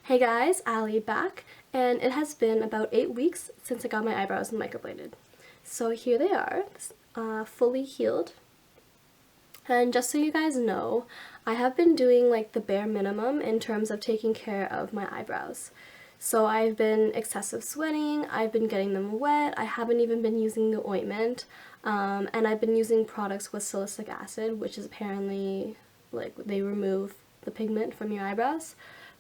Hey guys, Ali back, and it has been about 8 weeks since I got my eyebrows microbladed. So here they are, fully healed. And just so you guys know, I have been doing like the bare minimum in terms of taking care of my eyebrows. So I've been excessive sweating, I've been getting them wet, I haven't even been using the ointment, and I've been using products with salicylic acid, which is apparently like they remove the pigment from your eyebrows.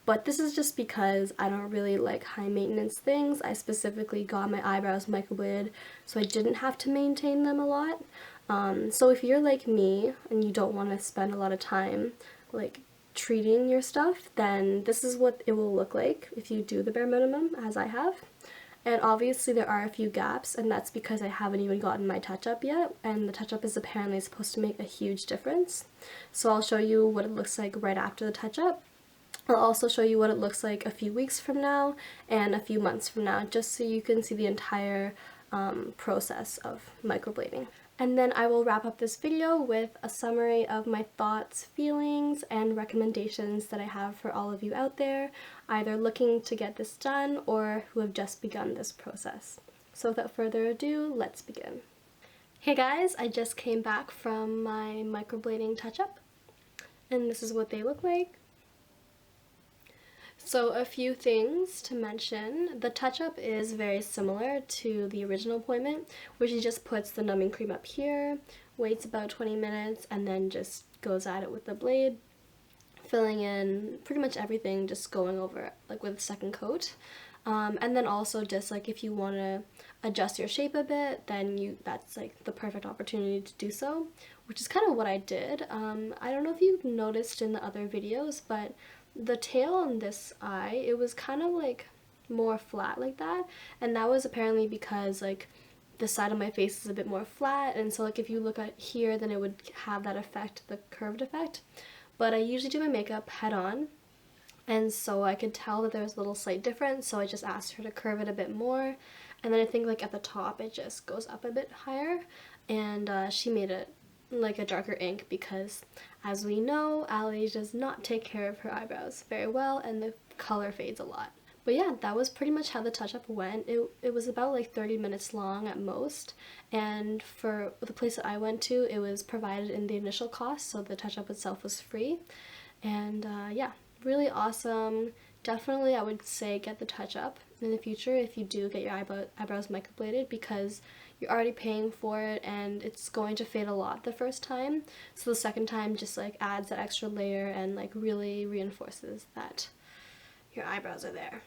But this is just because I don't really like high maintenance things. I specifically got my eyebrows microbladed so I didn't have to maintain them a lot. So if you're like me and you don't want to spend a lot of time like treating your stuff, then this is what it will look like if you do the bare minimum as I have. And obviously there are a few gaps, and that's because I haven't even gotten my touch-up yet, and the touch-up is apparently supposed to make a huge difference. So I'll show you what it looks like right after the touch-up. I'll also show you what it looks like a few weeks from now and a few months from now, just so you can see the entire process of microblading. And then I will wrap up this video with a summary of my thoughts, feelings, and recommendations that I have for all of you out there, either looking to get this done or who have just begun this process. So without further ado, let's begin. Hey guys, I just came back from my microblading touch-up, and this is what they look like. So a few things to mention. The touch-up is very similar to the original appointment, where she just puts the numbing cream up here, waits about 20 minutes, and then just goes at it with the blade, filling in pretty much everything, just going over it like with a second coat. And then also just like if you want to adjust your shape a bit, then that's like the perfect opportunity to do so, which is kind of what I did. I don't know if you've noticed in the other videos, but the tail on this eye, it was kind of like more flat like that, and that was apparently because like the side of my face is a bit more flat, and so like if you look at here, then it would have that effect, the curved effect. But I usually do my makeup head on, and so I could tell that there was a little slight difference, so I just asked her to curve it a bit more. And then I think like at the top it just goes up a bit higher, and she made it like a darker ink because, as we know, Ali does not take care of her eyebrows very well, and the color fades a lot. But yeah, that was pretty much how the touch-up went. It was about like 30 minutes long at most, and for the place that I went to, it was provided in the initial cost, so the touch-up itself was free. And yeah, really awesome. Definitely I would say get the touch-up in the future if you do get your eyebrows microbladed, because you're already paying for it and it's going to fade a lot the first time, so the second time just like adds that extra layer and like really reinforces that your eyebrows are there.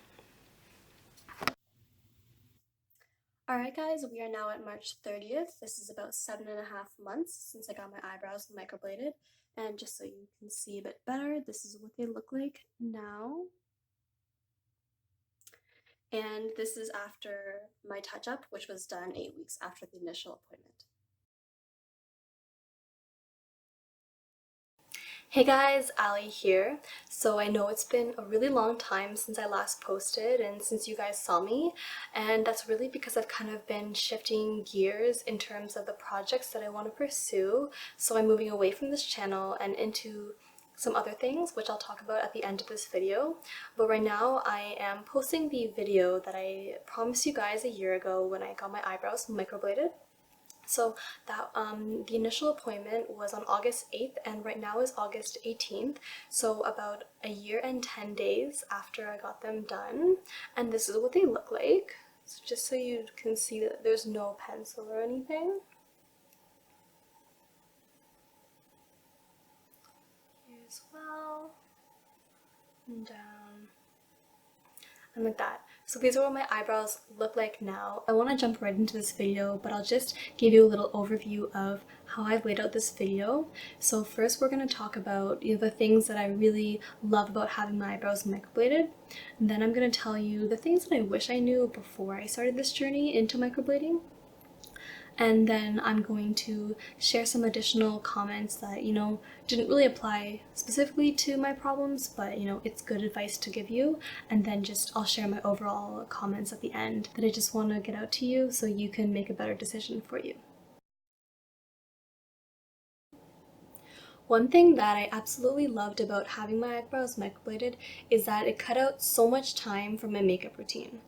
Alright guys, we are now at March 30th. This is about 7.5 months since I got my eyebrows microbladed, and just so you can see a bit better, this is what they look like now. And this is after my touch-up, which was done 8 weeks after the initial appointment. Hey guys, Ali here. So I know it's been a really long time since I last posted and since you guys saw me, and that's really because I've kind of been shifting gears in terms of the projects that I want to pursue. So I'm moving away from this channel and into some other things, which I'll talk about at the end of this video. But right now I am posting the video that I promised you guys a year ago when I got my eyebrows microbladed. So that the initial appointment was on August 8th, and right now is August 18th, so about a year and 10 days after I got them done, and this is what they look like. So just so you can see that there's no pencil or anything. Here as well, and down, and like that. So these are what my eyebrows look like now. I want to jump right into this video, but I'll just give you a little overview of how I've laid out this video. So first we're going to talk about the things that I really love about having my eyebrows microbladed. And then I'm going to tell you the things that I wish I knew before I started this journey into microblading. And then I'm going to share some additional comments that, didn't really apply specifically to my problems, but, it's good advice to give you. And then I'll share my overall comments at the end that I just want to get out to you so you can make a better decision for you. One thing that I absolutely loved about having my eyebrows microbladed is that it cut out so much time from my makeup routine.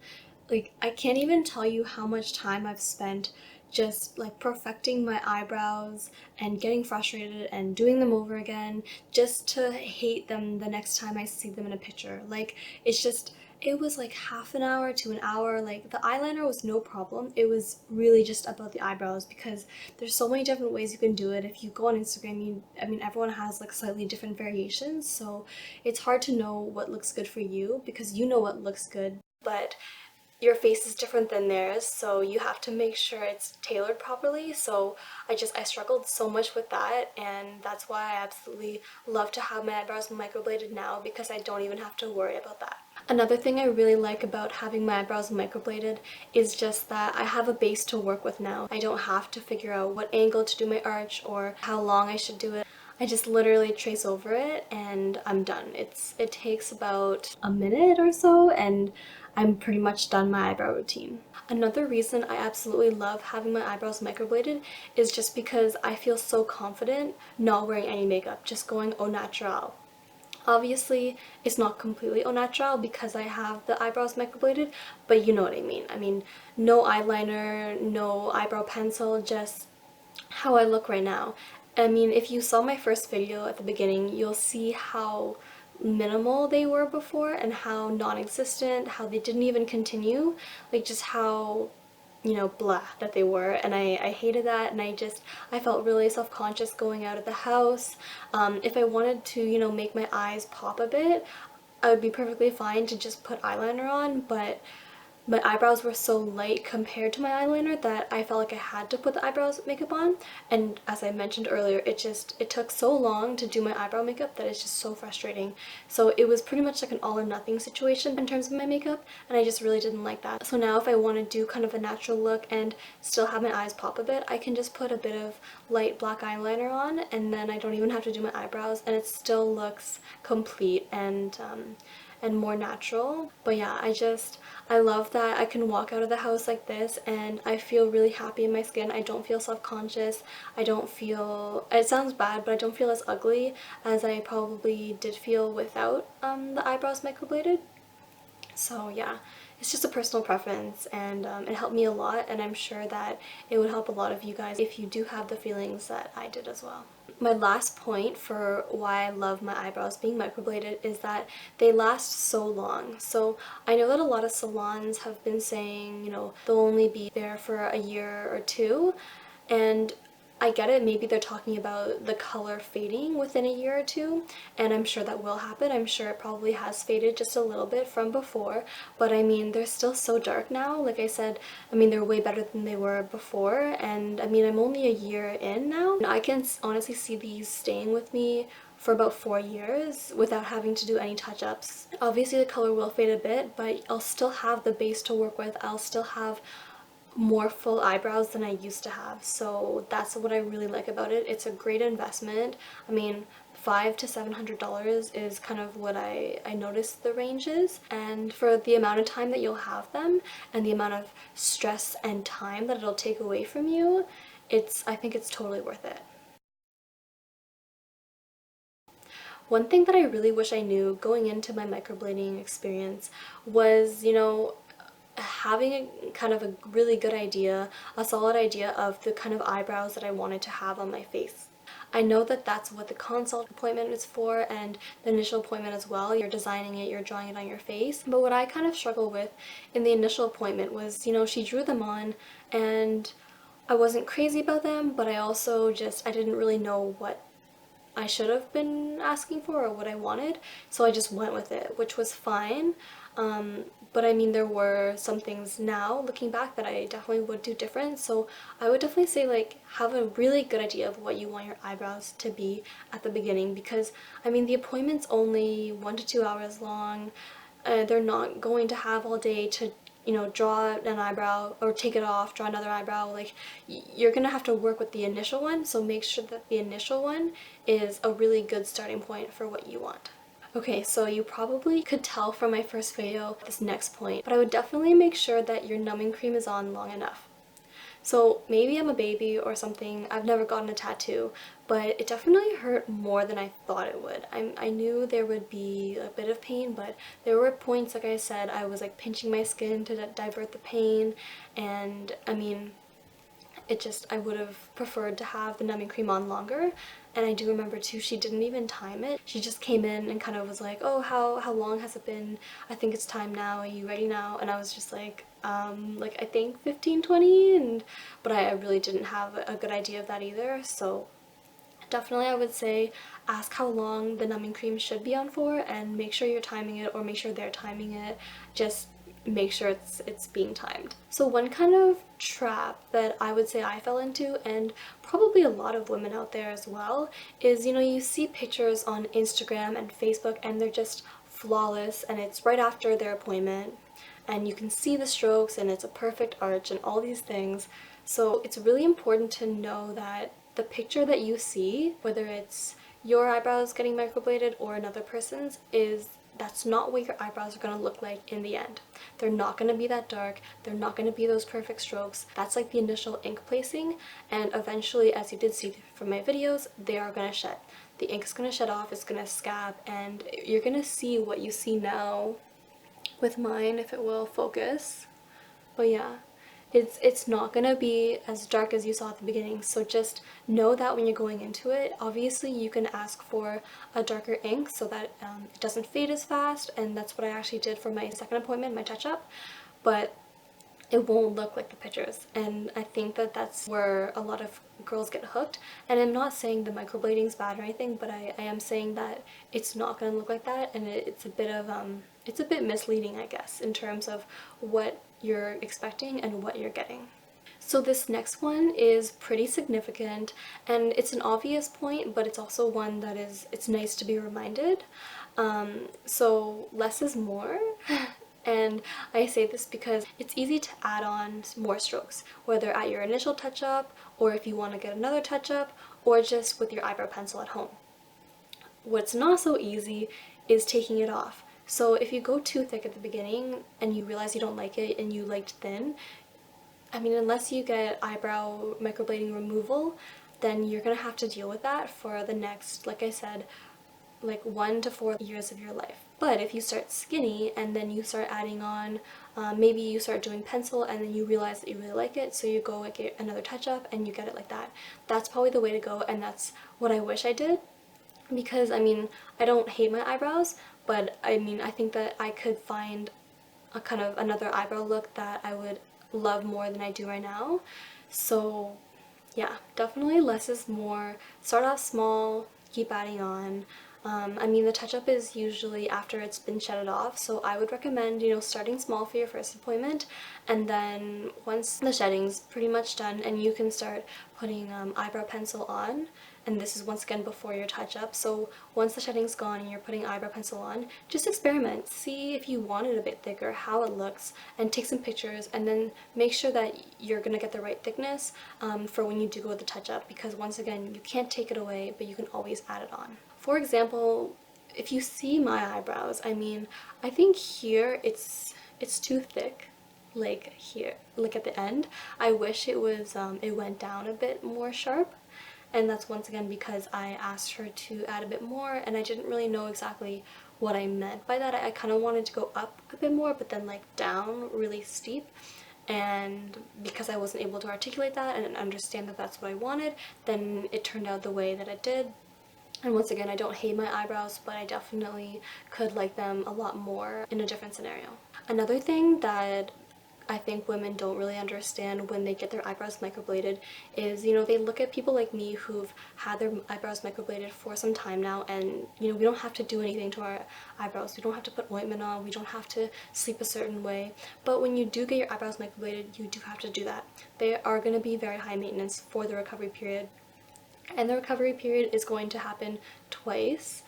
Like, I can't even tell you how much time I've spent just like perfecting my eyebrows and getting frustrated and doing them over again just to hate them the next time I see them in a picture. Like, it's just, it was like half an hour to an hour. Like, the eyeliner was no problem. It was really just about the eyebrows because there's so many different ways you can do it. If you go on Instagram, I mean, everyone has like slightly different variations, so it's hard to know what looks good for you because you know what looks good, but your face is different than theirs, so you have to make sure it's tailored properly. So I struggled so much with that, and that's why I absolutely love to have my eyebrows microbladed now because I don't even have to worry about that. Another thing I really like about having my eyebrows microbladed is just that I have a base to work with now. I don't have to figure out what angle to do my arch or how long I should do it. I just literally trace over it and I'm done. It takes about a minute or so and I'm pretty much done my eyebrow routine. Another reason I absolutely love having my eyebrows microbladed is just because I feel so confident not wearing any makeup, just going au naturel. Obviously, it's not completely au naturel because I have the eyebrows microbladed, but you know what I mean. I mean, no eyeliner, no eyebrow pencil, just how I look right now. I mean, if you saw my first video at the beginning, you'll see how minimal they were before and how non-existent, how they didn't even continue, like just how, you know, blah that they were, and I hated that, and I felt really self-conscious going out of the house. If I wanted to, you know, make my eyes pop a bit, I would be perfectly fine to just put eyeliner on, but my eyebrows were so light compared to my eyeliner that I felt like I had to put the eyebrows makeup on, and as I mentioned earlier, it took so long to do my eyebrow makeup that it's just so frustrating. So it was pretty much like an all or nothing situation in terms of my makeup, and I just really didn't like that. So now if I want to do kind of a natural look and still have my eyes pop a bit, I can just put a bit of light black eyeliner on, and then I don't even have to do my eyebrows, and it still looks complete and more natural. But yeah, I love that I can walk out of the house like this and I feel really happy in my skin. I don't feel self-conscious. I don't feel, it sounds bad, but I don't feel as ugly as I probably did feel without the eyebrows microbladed. So yeah, it's just a personal preference, and it helped me a lot, and I'm sure that it would help a lot of you guys if you do have the feelings that I did as well. My last point for why I love my eyebrows being microbladed is that they last so long. So I know that a lot of salons have been saying, you know, they'll only be there for a year or two, and I get it, maybe they're talking about the color fading within a year or two, and I'm sure that will happen. I'm sure it probably has faded just a little bit from before, but I mean, they're still so dark now. Like I said, I mean, they're way better than they were before, and I mean, I'm only a year in now. And I can honestly see these staying with me for about 4 years without having to do any touch-ups. Obviously the color will fade a bit, but I'll still have the base to work with. I'll still have more full eyebrows than I used to have, so that's what I really like about it. It's a great investment. I mean, $500 to $700 is kind of what I noticed the range is, and for the amount of time that you'll have them and the amount of stress and time that it'll take away from you, I think it's totally worth it. One thing that I really wish I knew going into my microblading experience was, you know, having a kind of a really good idea, a solid idea of the kind of eyebrows that I wanted to have on my face. I know that that's what the consult appointment is for and the initial appointment as well. You're designing it, you're drawing it on your face. But what I kind of struggled with in the initial appointment was, you know, she drew them on and I wasn't crazy about them, but I also I didn't really know what I should have been asking for or what I wanted, so I just went with it, which was fine. But I mean, there were some things now, looking back, that I definitely would do different, so I would definitely say, like, have a really good idea of what you want your eyebrows to be at the beginning, because, I mean, the appointment's only 1 to 2 hours long. They're not going to have all day to, you know, draw an eyebrow or take it off, draw another eyebrow. Like, you're gonna have to work with the initial one, so make sure that the initial one is a really good starting point for what you want. Okay, so you probably could tell from my first video this next point, but I would definitely make sure that your numbing cream is on long enough. So maybe I'm a baby or something. I've never gotten a tattoo, but it definitely hurt more than I thought it would. I knew there would be a bit of pain, but there were points, like I said, I was like pinching my skin to divert the pain, and I mean, it just, I would have preferred to have the numbing cream on longer. And I do remember too, she didn't even time it. She just came in and kind of was like, oh, how long has it been? I think it's time now. Are you ready now? And I was just like I think 15, 20, and but I really didn't have a good idea of that either. So definitely I would say ask how long the numbing cream should be on for, and make sure you're timing it, or make sure they're timing it. Just make sure it's being timed. So one kind of trap that I would say I fell into, and probably a lot of women out there as well, is, you know, you see pictures on Instagram and Facebook and they're just flawless, and it's right after their appointment and you can see the strokes and it's a perfect arch and all these things. So it's really important to know that the picture that you see, whether it's your eyebrows getting microbladed or another person's, that's not what your eyebrows are going to look like in the end. They're not going to be that dark. They're not going to be those perfect strokes. That's like the initial ink placing, and eventually, as you did see from my videos, they are going to shed. The ink is going to shed off, it's going to scab, and you're going to see what you see now with mine, if it will focus. But yeah, it's not gonna be as dark as you saw at the beginning, so just know that when you're going into it. Obviously you can ask for a darker ink so that it doesn't fade as fast, and that's what I actually did for my second appointment, my touch-up, but it won't look like the pictures. And I think that that's where a lot of girls get hooked. And I'm not saying the microblading is bad or anything, but I am saying that it's not going to look like that, and it's a bit of it's a bit misleading, I guess, in terms of what you're expecting and what you're getting. So this next one is pretty significant, and it's an obvious point, but it's also one that it's nice to be reminded. So less is more. And I say this because it's easy to add on more strokes, whether at your initial touch-up, or if you want to get another touch-up, or just with your eyebrow pencil at home. What's not so easy is taking it off. So if you go too thick at the beginning and you realize you don't like it and you liked thin, I mean, unless you get eyebrow microblading removal, then you're gonna have to deal with that for the next, like I said, like 1 to 4 years of your life. But if you start skinny and then you start adding on, maybe you start doing pencil and then you realize that you really like it, so you go and get another touch-up and you get it like that. That's probably the way to go, and that's what I wish I did. Because I mean, I don't hate my eyebrows, but I mean, I think that I could find a kind of another eyebrow look that I would love more than I do right now. So yeah, definitely less is more. Start off small, keep adding on. I mean, the touch-up is usually after it's been shedded off, so I would recommend, you know, starting small for your first appointment, and then once the shedding's pretty much done and you can start putting eyebrow pencil on, and this is once again before your touch-up, so once the shedding's gone and you're putting eyebrow pencil on, just experiment. See if you want it a bit thicker, how it looks, and take some pictures, and then make sure that you're gonna get the right thickness for when you do go with the touch-up, because once again, you can't take it away, but you can always add it on. For example, if you see my eyebrows, I mean, I think here it's too thick, like here, like at the end. I wish it was, it went down a bit more sharp, and that's once again because I asked her to add a bit more, and I didn't really know exactly what I meant by that. I kind of wanted to go up a bit more, but then like down really steep, and because I wasn't able to articulate that and understand that that's what I wanted, then it turned out the way that it did. And once again, I don't hate my eyebrows, but I definitely could like them a lot more in a different scenario. Another thing that I think women don't really understand when they get their eyebrows microbladed is, you know, they look at people like me who've had their eyebrows microbladed for some time now, and, you know, we don't have to do anything to our eyebrows. We don't have to put ointment on, we don't have to sleep a certain way. But when you do get your eyebrows microbladed, you do have to do that. They are going to be very high maintenance for the recovery period. And the recovery period is going to happen twice,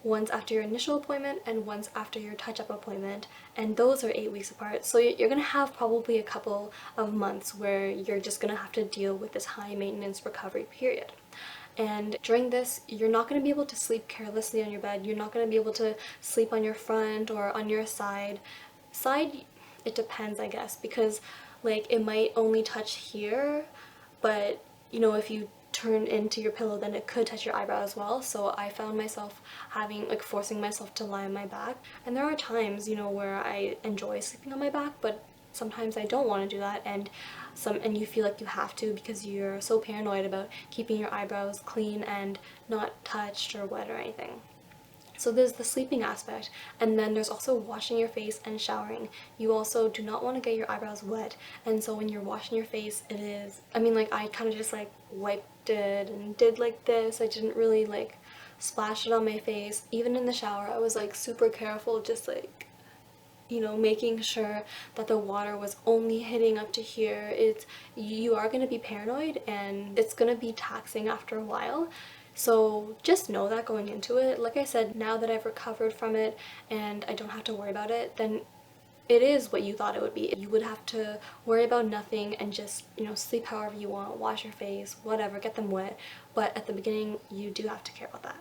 once after your initial appointment and once after your touch-up appointment, and those are 8 weeks apart. So you're going to have probably a couple of months where you're just going to have to deal with this high maintenance recovery period. And during this, you're not going to be able to sleep carelessly on your bed. You're not going to be able to sleep on your front or on your side. Side, it depends, I guess, because like it might only touch here, but you know, if you turn into your pillow then it could touch your eyebrow as well. So I found myself having, like, forcing myself to lie on my back. And there are times, you know, where I enjoy sleeping on my back, but sometimes I don't want to do that, and you feel like you have to because you're so paranoid about keeping your eyebrows clean and not touched or wet or anything. So there's the sleeping aspect, and then there's also washing your face and showering. You also do not want to get your eyebrows wet, and so when you're washing your face, it is, I mean, like, I kind of just like wiped it and did like this. I didn't really like splash it on my face. Even in the shower, I was like super careful, just like, you know, making sure that the water was only hitting up to here. You are going to be paranoid and it's going to be taxing after a while. So just know that going into it. Like I said, now that I've recovered from it and I don't have to worry about it, then it is what you thought it would be. You would have to worry about nothing and just, you know, sleep however you want, wash your face, whatever, get them wet. But at the beginning, you do have to care about that.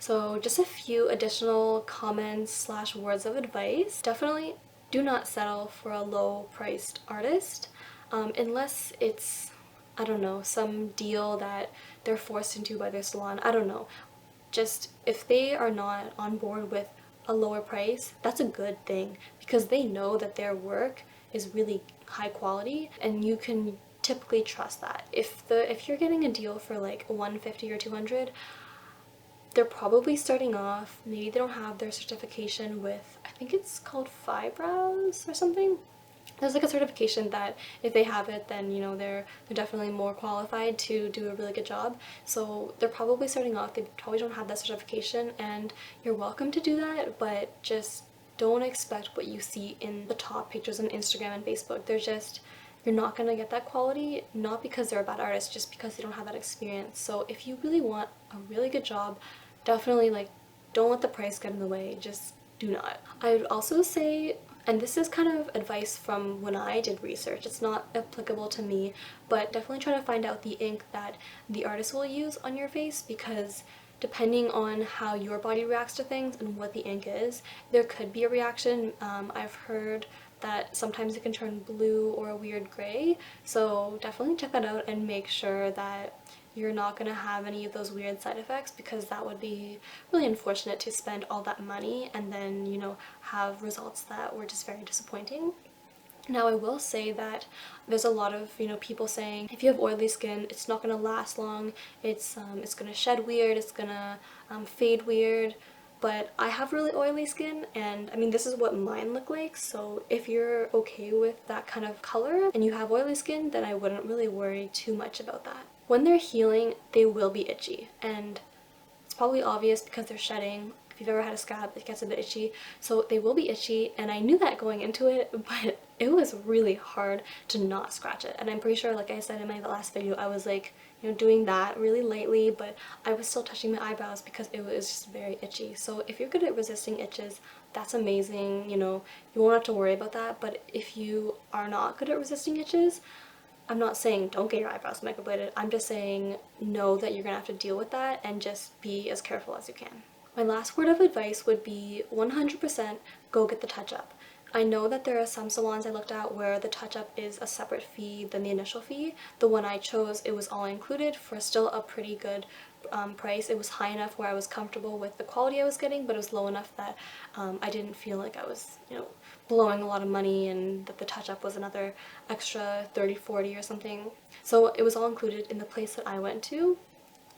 So just a few additional comments slash words of advice. Definitely do not settle for a low priced artist unless it's, I don't know, some deal that they're forced into by their salon. I don't know. Just if they are not on board with a lower price, that's a good thing because they know that their work is really high quality and you can typically trust that. If you're getting a deal for like 150 or 200, they're probably starting off, maybe they don't have their certification with, I think it's called eyebrows or something. There's like a certification that if they have it, then you know they're definitely more qualified to do a really good job. So they're probably starting off, they probably don't have that certification, and you're welcome to do that, but just don't expect what you see in the top pictures on Instagram and Facebook. You're not gonna get that quality, not because they're a bad artist, just because they don't have that experience. So if you really want a really good job, definitely, like, don't let the price get in the way. Just do not. I would also say, and this is kind of advice from when I did research, it's not applicable to me, but definitely try to find out the ink that the artist will use on your face, because depending on how your body reacts to things and what the ink is, there could be a reaction. I've heard that sometimes it can turn blue or a weird gray, so definitely check that out and make sure that you're not going to have any of those weird side effects, because that would be really unfortunate to spend all that money and then, you know, have results that were just very disappointing. Now, I will say that there's a lot of, you know, people saying if you have oily skin, it's not going to last long, it's going to shed weird, it's going to fade weird. But I have really oily skin, and I mean, this is what mine look like, so if you're okay with that kind of color and you have oily skin, then I wouldn't really worry too much about that. When they're healing, they will be itchy, and it's probably obvious because they're shedding. If you've ever had a scab, it gets a bit itchy, so they will be itchy, and I knew that going into it, but it was really hard to not scratch it. And I'm pretty sure, like I said in my last video, I was like, you know, doing that really lightly, but I was still touching my eyebrows because it was just very itchy. So if you're good at resisting itches, that's amazing. You know, you won't have to worry about that. But if you are not good at resisting itches, I'm not saying don't get your eyebrows microbladed. I'm just saying know that you're gonna have to deal with that and just be as careful as you can. My last word of advice would be 100% go get the touch-up. I know that there are some salons I looked at where the touch-up is a separate fee than the initial fee. The one I chose, it was all included for still a pretty good price. It was high enough where I was comfortable with the quality I was getting, but it was low enough that I didn't feel like I was, you know, blowing a lot of money and that the touch-up was another extra 30, 40 or something. So it was all included in the place that I went to.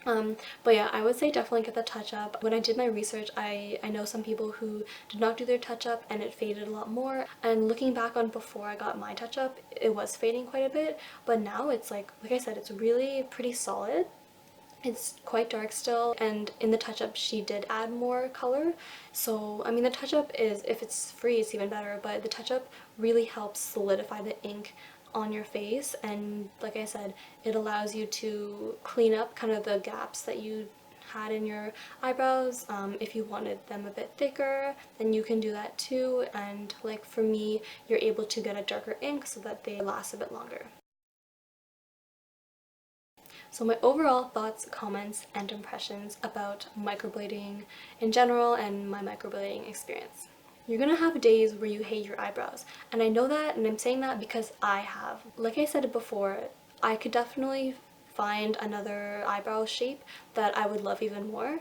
But yeah, I would say definitely get the touch-up. When I did my research, I know some people who did not do their touch-up and it faded a lot more. And looking back on before I got my touch-up, it was fading quite a bit. But now it's like I said, it's really pretty solid. It's quite dark still, and in the touch-up she did add more color. So I mean, the touch-up is, if it's free, it's even better, but the touch-up really helps solidify the ink on your face, and like I said, it allows you to clean up kind of the gaps that you had in your eyebrows. If you wanted them a bit thicker, then you can do that too, and like for me, you're able to get a darker ink so that they last a bit longer. So my overall thoughts, comments, and impressions about microblading in general and my microblading experience. You're gonna have days where you hate your eyebrows. And I know that, and I'm saying that because I have. Like I said before, I could definitely find another eyebrow shape that I would love even more.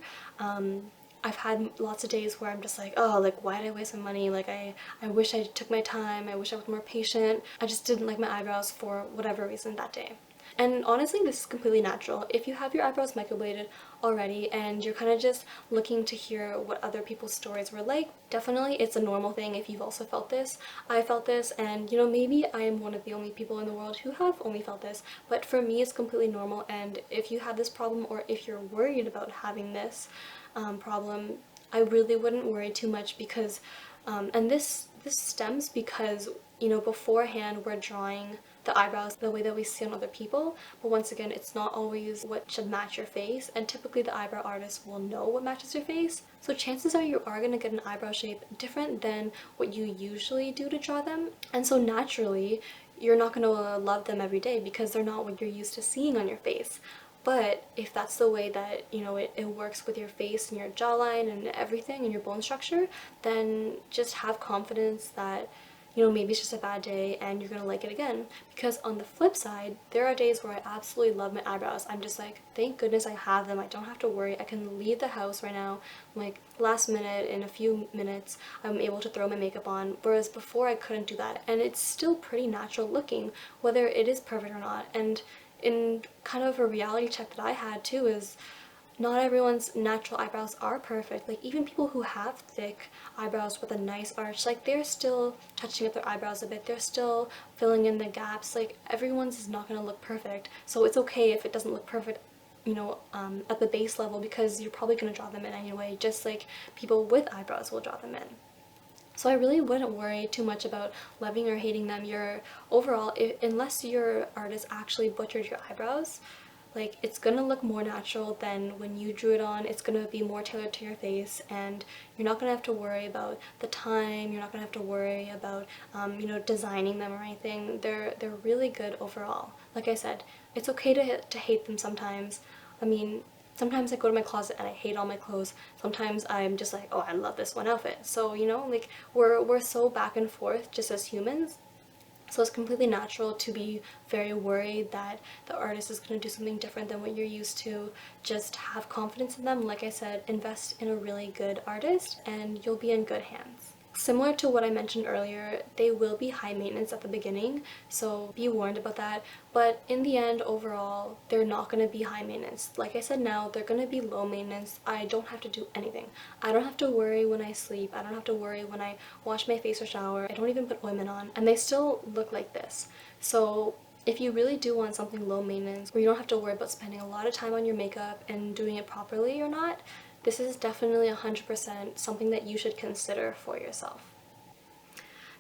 I've had lots of days where I'm just like, oh, like, why did I waste my money? Like, I wish I took my time. I wish I was more patient. I just didn't like my eyebrows for whatever reason that day. And honestly, this is completely natural. If you have your eyebrows microbladed already and you're kind of just looking to hear what other people's stories were like, definitely it's a normal thing if you've also felt this. I felt this, and maybe I am one of the only people in the world who have only felt this, but for me it's completely normal. And if you have this problem, or if you're worried about having this problem, I really wouldn't worry too much, because and this stems because beforehand we're drawing the eyebrows the way that we see on other people, but once again, it's not always what should match your face, and typically the eyebrow artist will know what matches your face, so chances are you are going to get an eyebrow shape different than what you usually do to draw them. And so naturally you're not going to love them every day because they're not what you're used to seeing on your face. But if that's the way that it works with your face and your jawline and everything and your bone structure, then just have confidence that maybe it's just a bad day and you're gonna like it again. Because on the flip side, there are days where I absolutely love my eyebrows. I'm just like, thank goodness I have them. I don't have to worry. I can leave the house right now, like last minute, in a few minutes, I'm able to throw my makeup on. Whereas before I couldn't do that. And it's still pretty natural looking, whether it is perfect or not. And in kind of a reality check that I had too is, not everyone's natural eyebrows are perfect. Like, even people who have thick eyebrows with a nice arch, like, they're still touching up their eyebrows a bit. They're still filling in the gaps. Like, everyone's is not going to look perfect. So it's okay if it doesn't look perfect, at the base level, because you're probably going to draw them in anyway, just like people with eyebrows will draw them in. So I really wouldn't worry too much about loving or hating them. Overall, unless your artist actually butchered your eyebrows, like, it's gonna look more natural than when you drew it on. It's gonna be more tailored to your face, and you're not gonna have to worry about the time. You're not gonna have to worry about designing them or anything. They're really good overall. Like I said, it's okay to hate them sometimes. I mean, sometimes I go to my closet and I hate all my clothes. Sometimes I'm just like, oh, I love this one outfit. So like, we're so back and forth just as humans. So it's completely natural to be very worried that the artist is going to do something different than what you're used to. Just have confidence in them. Like I said, invest in a really good artist and you'll be in good hands. Similar to what I mentioned earlier, they will be high maintenance at the beginning, so be warned about that. But in the end, overall, they're not going to be high maintenance. Like I said now, they're going to be low maintenance. I don't have to do anything. I don't have to worry when I sleep. I don't have to worry when I wash my face or shower. I don't even put ointment on, and they still look like this. So if you really do want something low maintenance, where you don't have to worry about spending a lot of time on your makeup and doing it properly or not, this is definitely 100% something that you should consider for yourself.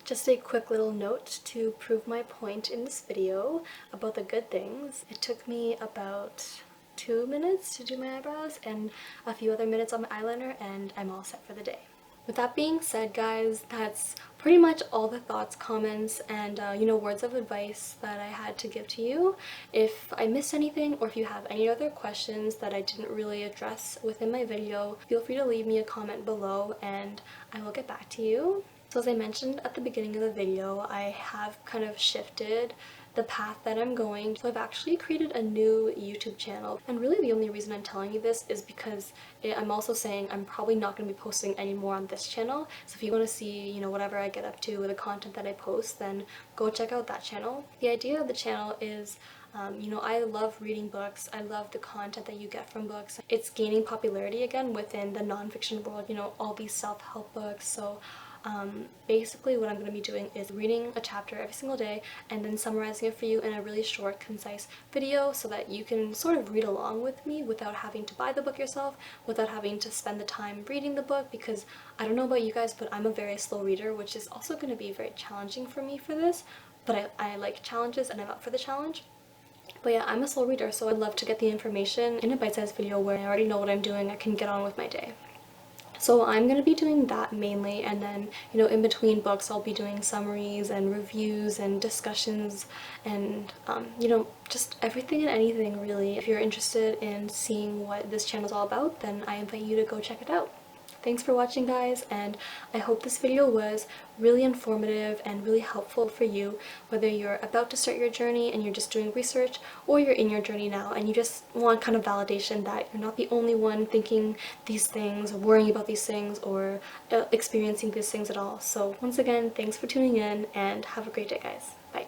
Just a quick little note to prove my point in this video about the good things. It took me about 2 minutes to do my eyebrows and a few other minutes on my eyeliner, and I'm all set for the day. With that being said, guys, that's pretty much all the thoughts, comments, and words of advice that I had to give to you. If I missed anything, or if you have any other questions that I didn't really address within my video, feel free to leave me a comment below and I will get back to you. So as I mentioned at the beginning of the video, I have kind of shifted the path that I'm going. So I've actually created a new YouTube channel, and really the only reason I'm telling you this is because I'm also saying I'm probably not going to be posting any more on this channel. So if you want to see, whatever I get up to with the content that I post, then go check out that channel. The idea of the channel is I love reading books. I love the content that you get from books. It's gaining popularity again within the nonfiction world, all these self-help books. So basically what I'm going to be doing is reading a chapter every single day and then summarizing it for you in a really short, concise video so that you can sort of read along with me without having to buy the book yourself, without having to spend the time reading the book, because I don't know about you guys, but I'm a very slow reader, which is also going to be very challenging for me for this, but I like challenges and I'm up for the challenge. But yeah, I'm a slow reader, so I'd love to get the information in a bite-sized video where I already know what I'm doing, I can get on with my day. So I'm going to be doing that mainly, and then, in between books I'll be doing summaries and reviews and discussions and, just everything and anything really. If you're interested in seeing what this channel is all about, then I invite you to go check it out. Thanks for watching, guys, and I hope this video was really informative and really helpful for you, whether you're about to start your journey and you're just doing research, or you're in your journey now and you just want kind of validation that you're not the only one thinking these things or worrying about these things or experiencing these things at all. So once again, thanks for tuning in and have a great day, guys. Bye.